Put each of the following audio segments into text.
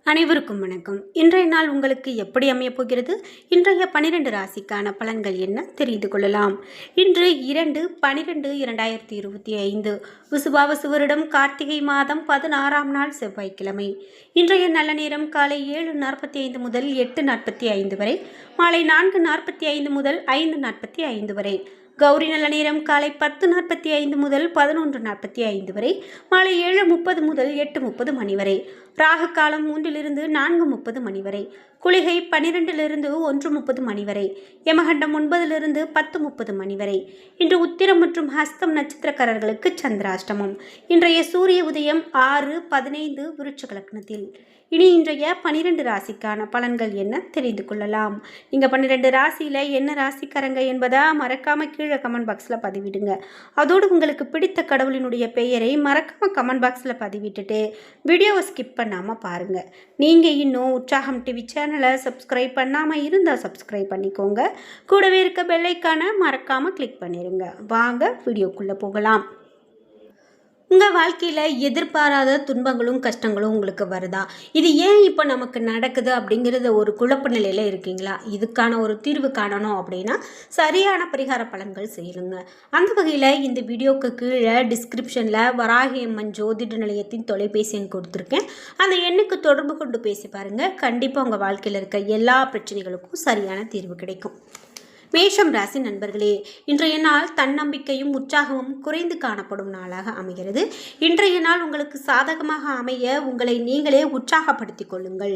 அனைவருக்கும் வணக்கம். இன்றைய நாள் உங்களுக்கு எப்படி அமையப் போகிறது? இன்றைய 12 ராசிக்கான பலன்கள் என்ன தெரிந்து கொள்ளலாம். இன்று 2/12/2025 விசுவாவசு வருடம் கார்த்திகை மாதம் 16ஆம் நாள் செவ்வாய்க்கிழமை. இன்றைய நல்ல நேரம் காலை 7:45 முதல் 8:45 வரை, மாலை 4:45 முதல் 5:45 வரை. கௌரி நல்ல நேரம் காலை 10:45 முதல் 11:45 வரை, மாலை 7:30 முதல் 8:30 மணி வரை. ராகு காலம் 3 4:30 மணி வரை. குளிகை 12 1:30 மணி வரை. யமகண்டம் 9 10:30 மணி வரை. இன்று உத்திரம் மற்றும் ஹஸ்தம் நட்சத்திரக்காரர்களுக்கு சந்திராஷ்டமம். இன்றைய சூரிய உதயம் 6:15 விருச்சிக லக்னத்தில். இனி இன்றைய 12 ராசிக்கான பலன்கள் என்ன தெரிந்து கொள்ளலாம். நீங்கள் 12 ராசியில் என்ன ராசிக்காரங்க என்பதை மறக்காம கீழே கமெண்ட் பாக்ஸில் பதிவிடுங்க. அதோடு உங்களுக்கு பிடித்த கடவுளினுடைய பெயரை மறக்காம கமெண்ட் பாக்ஸில் பதிவிட்டுட்டு வீடியோவை ஸ்கிப் பண்ணாமல் பாருங்கள். நீங்கள் இன்னும் உற்சாகம் டிவி சேனலை சப்ஸ்கிரைப் பண்ணாமல் இருந்தால் சப்ஸ்கிரைப் பண்ணிக்கோங்க. கூடவே இருக்க பெல்லைக்கான மறக்காமல் கிளிக் பண்ணிடுங்க. வாங்க வீடியோக்குள்ளே போகலாம். உங்கள் வாழ்க்கையில் எதிர்பாராத துன்பங்களும் கஷ்டங்களும் உங்களுக்கு வருதா? இது ஏன் இப்போ நமக்கு நடக்குது அப்படிங்கிறத ஒரு குழப்ப நிலையில் இருக்கீங்களா? இதுக்கான ஒரு தீர்வு காணணும் அப்படின்னா சரியான பரிகார பலன்கள் செய்யணுங்க. அந்த வகையில் இந்த வீடியோக்கு கீழே டிஸ்கிரிப்ஷனில் வராகி அம்மன் ஜோதிட நிலையத்தின் தொலைபேசி எண் கொடுத்துருக்கேன். அந்த எண்ணுக்கு தொடர்பு கொண்டு பேசி பாருங்கள். கண்டிப்பாக உங்கள் வாழ்க்கையில் இருக்க எல்லா பிரச்சனைகளுக்கும் சரியான தீர்வு கிடைக்கும். மேஷம் ராசி நண்பர்களே, இன்றைய நாள் தன்னம்பிக்கையும் உற்சாகமும் குறைந்து காணப்படும் நாளாக அமைகிறது. இன்றைய நாள் உங்களுக்கு சாதகமாக அமைய உங்களை நீங்களே உற்சாகப்படுத்திக் கொள்ளுங்கள்.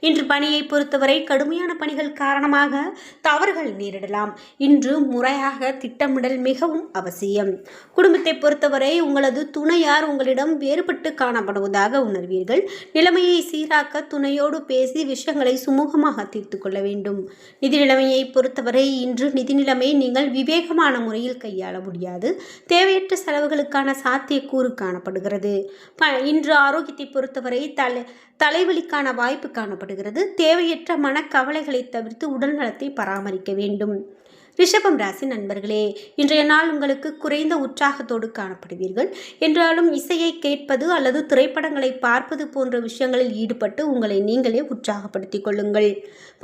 இன்று பணியை பொறுத்தவரை கடுமையான பணிகள் காரணமாக தவறுகள் நேரிடலாம். இன்று முறையாக திட்டமிடல் மிகவும் அவசியம். குடும்பத்தை பொறுத்தவரை உங்களது துணையார் உங்களிடம் வேறுபட்டு காணப்படுவதாக உணர்வீர்கள். நிலைமையை சீராக்க துணையோடு பேசி விஷயங்களை சுமூகமாக தீர்த்து கொள்ள வேண்டும். நிதி நிலைமையை பொறுத்தவரை இன்று நிதி நிலைமை நீங்கள் விவேகமான முறையில் கையாள முடியாது. தேவையற்ற செலவுகளுக்கான சாத்தியக்கூறு காணப்படுகிறது. இன்று ஆரோக்கியத்தை பொறுத்தவரை தலைவலிக்கான வாய்ப்பு காணப்படுகிறது. தேவையற்ற மனக்கவலைகளை தவிர்த்து உடல் நலத்தை பராமரிக்க வேண்டும். ரிஷபம் ராசி நண்பர்களே, இன்றைய நாள் உங்களுக்கு குறைந்த உற்சாகத்தோடு காணப்படுவீர்கள். என்றாலும் இசையை கேட்பது அல்லது திரைப்படங்களை பார்ப்பது போன்ற விஷயங்களில் ஈடுபட்டு உங்களை நீங்களே உற்சாகப்படுத்திக் கொள்ளுங்கள்.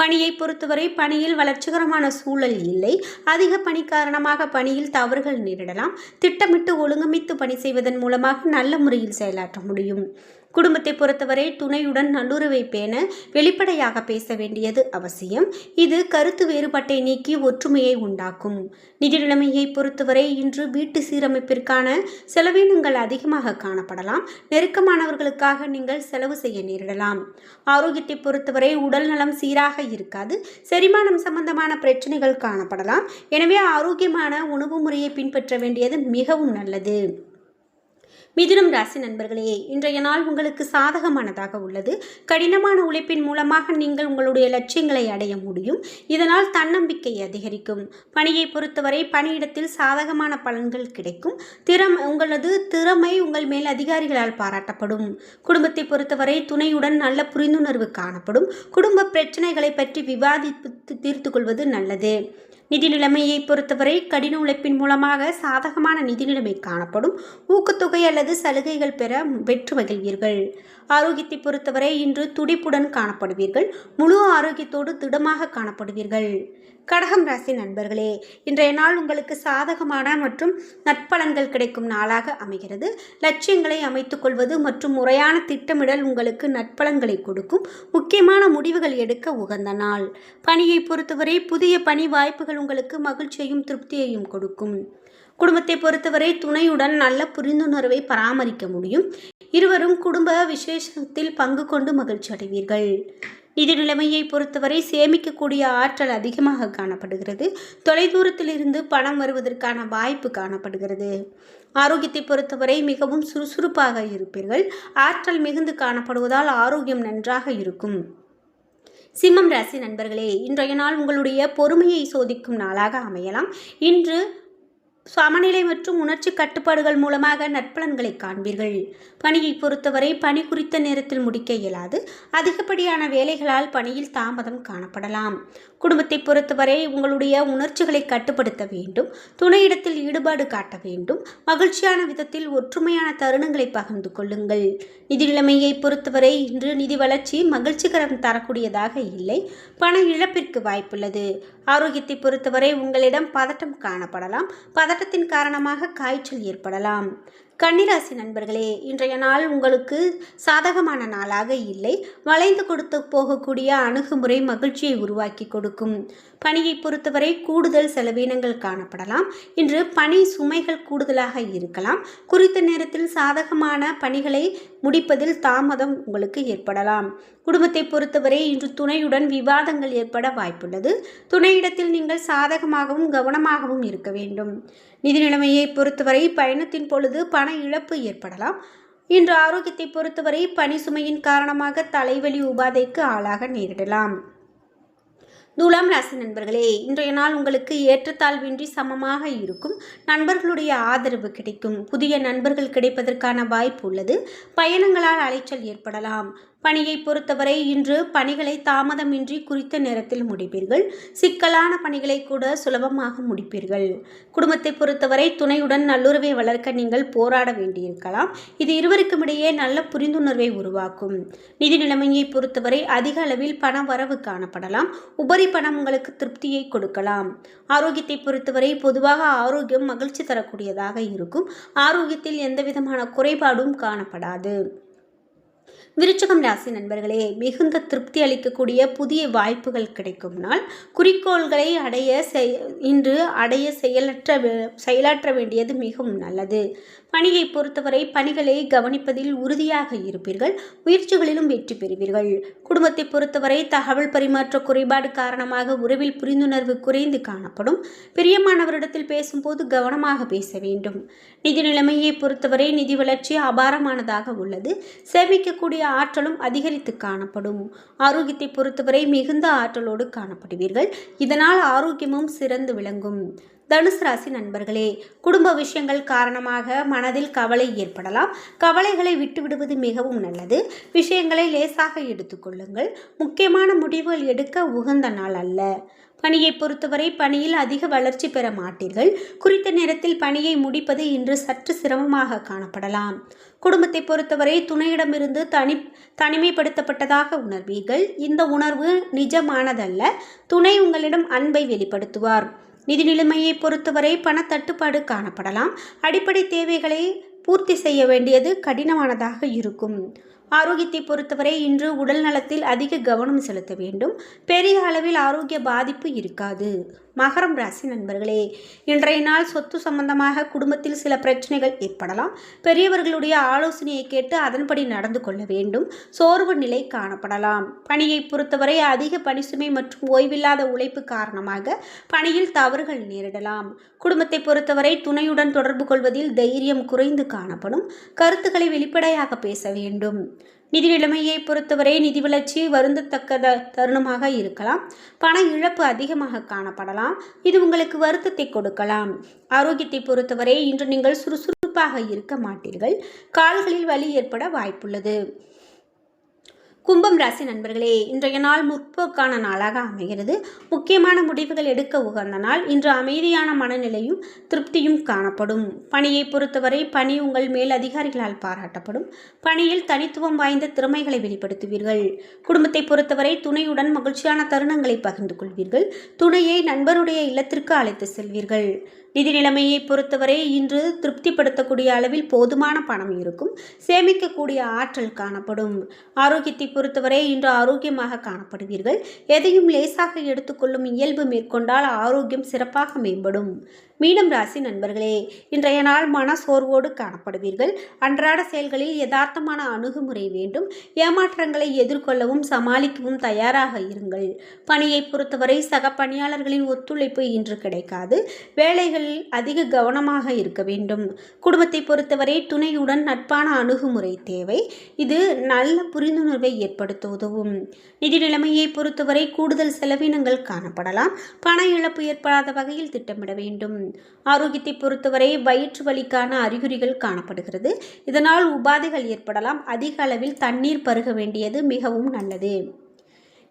பணியை பொறுத்தவரை பணியில் வளர்ச்சிகரமான சூழல் இல்லை. அதிக பணி காரணமாக பணியில் தவறுகள் நேரிடலாம். திட்டமிட்டு ஒழுங்கமைத்து பணி செய்வதன் மூலமாக நல்ல முறையில் செயலாற்ற முடியும். குடும்பத்தை பொறுத்தவரை துணையுடன் நல்லுறவை பேண வெளிப்படையாக பேச வேண்டியது அவசியம். இது கருத்து வேறுபாட்டை நீக்கி ஒற்றுமையை உண்டாக்கும். நிதி நிலைமையை பொறுத்தவரை இன்று வீட்டு சீரமைப்பிற்கான செலவினங்கள் அதிகமாக காணப்படலாம். நெருக்கமானவர்களுக்காக நீங்கள் செலவு செய்ய நேரிடலாம். ஆரோக்கியத்தை பொறுத்தவரை உடல் நலம் சீராக இருக்காது. செரிமானம் சம்பந்தமான பிரச்சனைகள் காணப்படலாம். எனவே ஆரோக்கியமான உணவு முறையை பின்பற்ற வேண்டியது மிகவும் நல்லது. மிதுனம் ராசி நண்பர்களே, இன்றைய நாள் உங்களுக்கு சாதகமானதாக உள்ளது. கடினமான உழைப்பின் மூலமாக நீங்கள் உங்களுடைய லட்சியங்களை அடைய முடியும். இதனால் தன்னம்பிக்கை அதிகரிக்கும். பணியை பொறுத்தவரை பணியிடத்தில் சாதகமான பலன்கள் கிடைக்கும். உங்களது திறமை உங்கள் மேல் அதிகாரிகளால் பாராட்டப்படும். குடும்பத்தை பொறுத்தவரை துணையுடன் நல்ல புரிந்துணர்வு காணப்படும். குடும்ப பிரச்சனைகளை பற்றி விவாதித்து தீர்த்து கொள்வது நல்லது. நிதி நிலைமையை பொறுத்தவரை கடின உழைப்பின் மூலமாக சாதகமான நிதி நிலைமை காணப்படும். ஊக்கத்தொகை அல்லது சலுகைகள் பெற வெற்றி மகிழ்வீர்கள். ஆரோக்கியத்தை பொறுத்தவரை இன்று துடிப்புடன் காணப்படுவீர்கள். முழு ஆரோக்கியத்தோடு திடமாக காணப்படுவீர்கள். கடகம் ராசி நண்பர்களே, இன்றைய நாள் உங்களுக்கு சாதகமான மற்றும் நற்பலன்கள் கிடைக்கும் நாளாக அமைகிறது. லட்சியங்களை அமைத்துக் கொள்வது மற்றும் முறையான திட்டமிடல் உங்களுக்கு நற்பலன்களை கொடுக்கும். முக்கியமான முடிவுகள் எடுக்க உகந்த நாள். பணியை பொறுத்தவரை புதிய பணி வாய்ப்புகள் உங்களுக்கு மகிழ்ச்சியையும் திருப்தியையும் கொடுக்கும். குடும்பத்தை பொறுத்தவரை துணையுடன் நல்ல புரிந்துணர்வை பராமரிக்க முடியும். இருவரும் குடும்ப விசேஷத்தில் பங்கு கொண்டு மகிழ்ச்சி அடைவீர்கள். நிதி நிலைமையை பொறுத்தவரை சேமிக்கக்கூடிய ஆற்றல் அதிகமாக காணப்படுகிறது. தொலைதூரத்திலிருந்து பணம் வருவதற்கான வாய்ப்பு காணப்படுகிறது. ஆரோக்கியத்தை பொறுத்தவரை மிகவும் சுறுசுறுப்பாக இருப்பீர்கள். ஆற்றல் மிகுந்து காணப்படுவதால் ஆரோக்கியம் நன்றாக இருக்கும். சிம்மம் ராசி நண்பர்களே, இன்றைய நாள் உங்களுடைய பொறுமையை சோதிக்கும் நாளாக அமையலாம். இன்று சமநிலை மற்றும் உணர்ச்சி கட்டுப்பாடுகள் மூலமாக நற்பலன்களை காண்பீர்கள். பணியை பொறுத்தவரை பணி குறித்த நேரத்தில் முடிக்க இயலாது. அதிகப்படியான வேலைகளால் பணியில் தாமதம் காணப்படலாம். குடும்பத்தை பொறுத்தவரை உங்களுடைய உணர்ச்சிகளை கட்டுப்படுத்த வேண்டும். துணையிடத்தில் ஈடுபாடு காட்ட வேண்டும். மகிழ்ச்சியான விதத்தில் ஒற்றுமையான தருணங்களை பகிர்ந்து கொள்ளுங்கள். நிதி நிலைமையை பொறுத்தவரை இன்று நிதி வளர்ச்சி மகிழ்ச்சிகரம் தரக்கூடியதாக இல்லை. பண இழப்பிற்கு வாய்ப்புள்ளது. ஆரோக்கியத்தை பொறுத்தவரை உங்களிடம் பதட்டம் காணப்படலாம். பதட்டத்தின் காரணமாக காய்ச்சல் ஏற்படலாம். கன்னிராசி நண்பர்களே, இன்றைய நாள் உங்களுக்கு சாதகமான நாளாக இல்லை. வளைந்து கொடுத்து போகக்கூடிய அணுகுமுறை மகிழ்ச்சியை உருவாக்கி கொடுக்கும். பணியை பொறுத்தவரை கூடுதல் செலவினங்கள் காணப்படலாம். இன்று பணி சுமைகள் கூடுதலாக இருக்கலாம். குறித்த நேரத்தில் சாதகமான பணிகளை முடிப்பதில் தாமதம் உங்களுக்கு ஏற்படலாம். குடும்பத்தை பொறுத்தவரை இன்று துணையுடன் விவாதங்கள் ஏற்பட வாய்ப்புள்ளது. துணையிடத்தில் நீங்கள் சாதகமாகவும் கவனமாகவும் இருக்க வேண்டும். நிதி நிலைமையை பொறுத்தவரை பயணத்தின் பொழுது பண இழப்பு ஏற்படலாம். இன்று ஆரோக்கியத்தை பொறுத்தவரை பணி சுமையின் காரணமாக தலைவலி உபாதைக்கு ஆளாக நேரிடலாம். துலாம் ராசி நண்பர்களே, இன்றைய நாள் உங்களுக்கு ஏற்றத்தாழ்வின்றி சமமாக இருக்கும். நண்பர்களுடைய ஆதரவு கிடைக்கும். புதிய நண்பர்கள் கிடைப்பதற்கான வாய்ப்பு உள்ளது. பயணங்களால் அலைச்சல் ஏற்படலாம். பணியை பொறுத்தவரை இன்று பணிகளை தாமதமின்றி குறித்த நேரத்தில் முடிப்பீர்கள். சிக்கலான பணிகளை கூட சுலபமாக முடிப்பீர்கள். குடும்பத்தை பொறுத்தவரை துணையுடன் நல்லுறவை வளர்க்க நீங்கள் போராட வேண்டியிருக்கலாம். இது இருவருக்கும் இடையே நல்ல புரிந்துணர்வை உருவாக்கும். நிதி நிலைமையை பொறுத்தவரை அதிக அளவில் பண வரவு காணப்படலாம். உபரி பணம் உங்களுக்கு திருப்தியை கொடுக்கலாம். ஆரோக்கியத்தை பொறுத்தவரை பொதுவாக ஆரோக்கியம் மகிழ்ச்சி தரக்கூடியதாக இருக்கும். ஆரோக்கியத்தில் எந்தவிதமான குறைபாடும் காணப்படாது. விருச்சிகம் ராசி நண்பர்களே, மிகுந்த திருப்தி அளிக்கக்கூடிய புதிய வாய்ப்புகள் கிடைக்கும் நாள். குறிக்கோள்களை இன்று அடைய செயலாற்ற வேண்டியது மிகவும் நல்லது. பணியை பொறுத்தவரை பணிகளை கவனிப்பதில் உறுதியாக இருப்பீர்கள். முயற்சிகளிலும் வெற்றி பெறுவீர்கள். குடும்பத்தை பொறுத்தவரை தகவல் பரிமாற்ற குறைபாடு காரணமாக உறவில் புரிந்துணர்வு குறைந்து காணப்படும். பிரியமானவரிடத்தில் பேசும்போது கவனமாக பேச வேண்டும். நிதி நிலைமையை பொறுத்தவரை நிதி வளர்ச்சி அபாரமானதாக உள்ளது. சேமிக்கக்கூடிய ஆற்றலும் அதிகரித்து காணப்படும். ஆரோக்கியத்தை பொறுத்தவரை மிகுந்த ஆற்றலோடு காணப்படுவீர்கள். இதனால் ஆரோக்கியமும் சிறந்து விளங்கும். தனுசு ராசி நண்பர்களே, குடும்ப விஷயங்கள் காரணமாக மனதில் கவலை ஏற்படலாம். கவலைகளை விட்டுவிடுவது மிகவும் நல்லது. விஷயங்களை லேசாக எடுத்துக்கொள்ளுங்கள். முக்கியமான முடிவுகள் எடுக்க உகந்த நாள் அல்ல. பணியை பொறுத்தவரை பணியில் அதிக வளர்ச்சி பெற மாட்டீர்கள். குறித்த நேரத்தில் பணியை முடிப்பது இன்று சற்று சிரமமாக காணப்படலாம். குடும்பத்தை பொறுத்தவரை துணையிடமிருந்து தனிமைப்படுத்தப்பட்டதாக உணர்வீர்கள். இந்த உணர்வு நிஜமானதல்ல. துணை உங்களிடம் அன்பை வெளிப்படுத்துவார். நிதி நிலைமையை பொறுத்தவரை பணத்தட்டுப்பாடு காணப்படலாம். அடிப்படை தேவைகளை பூர்த்தி செய்ய வேண்டியது கடினமானதாக இருக்கும். ஆரோக்கியத்தை பொறுத்தவரை இன்று உடல் நலத்தில் அதிக கவனம் செலுத்த வேண்டும். பெரிய அளவில் ஆரோக்கிய பாதிப்பு இருக்காது. மகரம் ராசி நண்பர்களே, இன்றைய நாள் சொத்து சம்பந்தமாக குடும்பத்தில் சில பிரச்சனைகள் ஏற்படலாம். பெரியவர்களுடைய ஆலோசனையை கேட்டு அதன்படி நடந்து கொள்ள வேண்டும். சோர்வு நிலை காணப்படலாம். பணியை பொறுத்தவரை அதிக பணிசுமை மற்றும் ஓய்வில்லாத உழைப்பு காரணமாக பணியில் தவறுகள் நேரிடலாம். குடும்பத்தை பொறுத்தவரை துணையுடன் தொடர்பு கொள்வதில் தைரியம் குறைந்து காணப்படும். கருத்துக்களை வெளிப்படையாக பேச வேண்டும். நிதி நிலைமையை பொறுத்தவரை நிதி வளர்ச்சி வருந்தத்தக்க தருணமாக இருக்கலாம். பண இழப்பு அதிகமாக காணப்படலாம். இது உங்களுக்கு வருத்தத்தை கொடுக்கலாம். ஆரோக்கியத்தை பொறுத்தவரை இன்று நீங்கள் சுறுசுறுப்பாக இருக்க மாட்டீர்கள். கால்களில் வலி ஏற்பட வாய்ப்புள்ளது. கும்பம் ராசி நண்பர்களே, இன்றைய நாள் முற்போக்கான நாளாக அமைகிறது. முக்கியமான முடிவுகள் எடுக்க உகந்த நாள். இன்று அமைதியான மனநிலையும் திருப்தியும் காணப்படும். பணியை பொறுத்தவரை பணி உங்கள் மேல் அதிகாரிகளால் பாராட்டப்படும். பணியில் தனித்துவம் வாய்ந்த திறமைகளை வெளிப்படுத்துவீர்கள். குடும்பத்தை பொறுத்தவரை துணையுடன் மகிழ்ச்சியான தருணங்களை பகிர்ந்து கொள்வீர்கள். துணையை நண்பருடைய இல்லத்திற்கு அழைத்து செல்வீர்கள். நிதி நிலைமையை பொறுத்தவரை இன்று திருப்திப்படுத்தக்கூடிய அளவில் போதுமான பணம் இருக்கும். சேமிக்கக்கூடிய ஆற்றல் காணப்படும். ஆரோக்கியத்தை பொறுத்தவரை இன்று ஆரோக்கியமாக காணப்படுவீர்கள். எதையும் லேசாக எடுத்துக்கொள்ளும் இயல்பு மேற்கொண்டால் ஆரோக்கியம் சிறப்பாக மேம்படும். மீனம் ராசி நண்பர்களே, இன்றைய நாள் மன சோர்வோடு காணப்படுவீர்கள். அன்றாட செயல்களில் யதார்த்தமான அணுகுமுறை வேண்டும். ஏமாற்றங்களை எதிர்கொள்ளவும் சமாளிக்கவும் தயாராக இருங்கள். பணியை பொறுத்தவரை சக பணியாளர்களின் ஒத்துழைப்பு இன்று கிடைக்காது. வேலைகளில் அதிக கவனமாக இருக்க வேண்டும். குடும்பத்தை பொறுத்தவரை துணையுடன் நட்பான அணுகுமுறை தேவை. இது நல்ல புரிந்துணர்வை ஏற்படுத்த உதவும். நிதி நிலைமையை பொறுத்தவரை கூடுதல் செலவினங்கள் காணப்படலாம். பண இழப்பு ஏற்படாத வகையில் திட்டமிட வேண்டும். ஆரோக்கியத்தை பொறுத்தவரை வயிற்று வலிக்கான அறிகுறிகள் காணப்படுகிறது. இதனால் உபாதைகள் ஏற்படலாம். அதிக அளவில் தண்ணீர் பருக வேண்டியது மிகவும் நல்லது.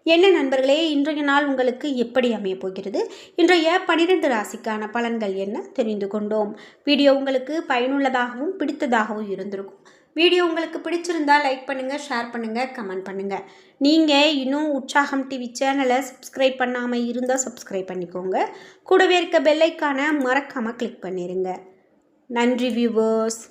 என்ன நண்பர்களே, இன்றைய நாள் உங்களுக்கு எப்படி அமைய போகிறது? இன்றைய 12 ராசிக்கான பலன்கள் என்ன தெரிந்து கொண்டோம். வீடியோ உங்களுக்கு பயனுள்ளதாகவும் பிடித்ததாகவும் இருந்திருக்கும். வீடியோ உங்களுக்கு பிடிச்சிருந்தா லைக் பண்ணுங்கள், ஷேர் பண்ணுங்கள், கமெண்ட் பண்ணுங்கள். நீங்கள் இன்னும் உற்சாகம் டிவி சேனலை சப்ஸ்கிரைப் பண்ணாமல் இருந்தால் சப்ஸ்கிரைப் பண்ணிக்கோங்க. கூடவே இருக்க பெல் ஐக்கானை மறக்காமல் கிளிக் பண்ணிடுங்க. நன்றி வியூவர்ஸ்.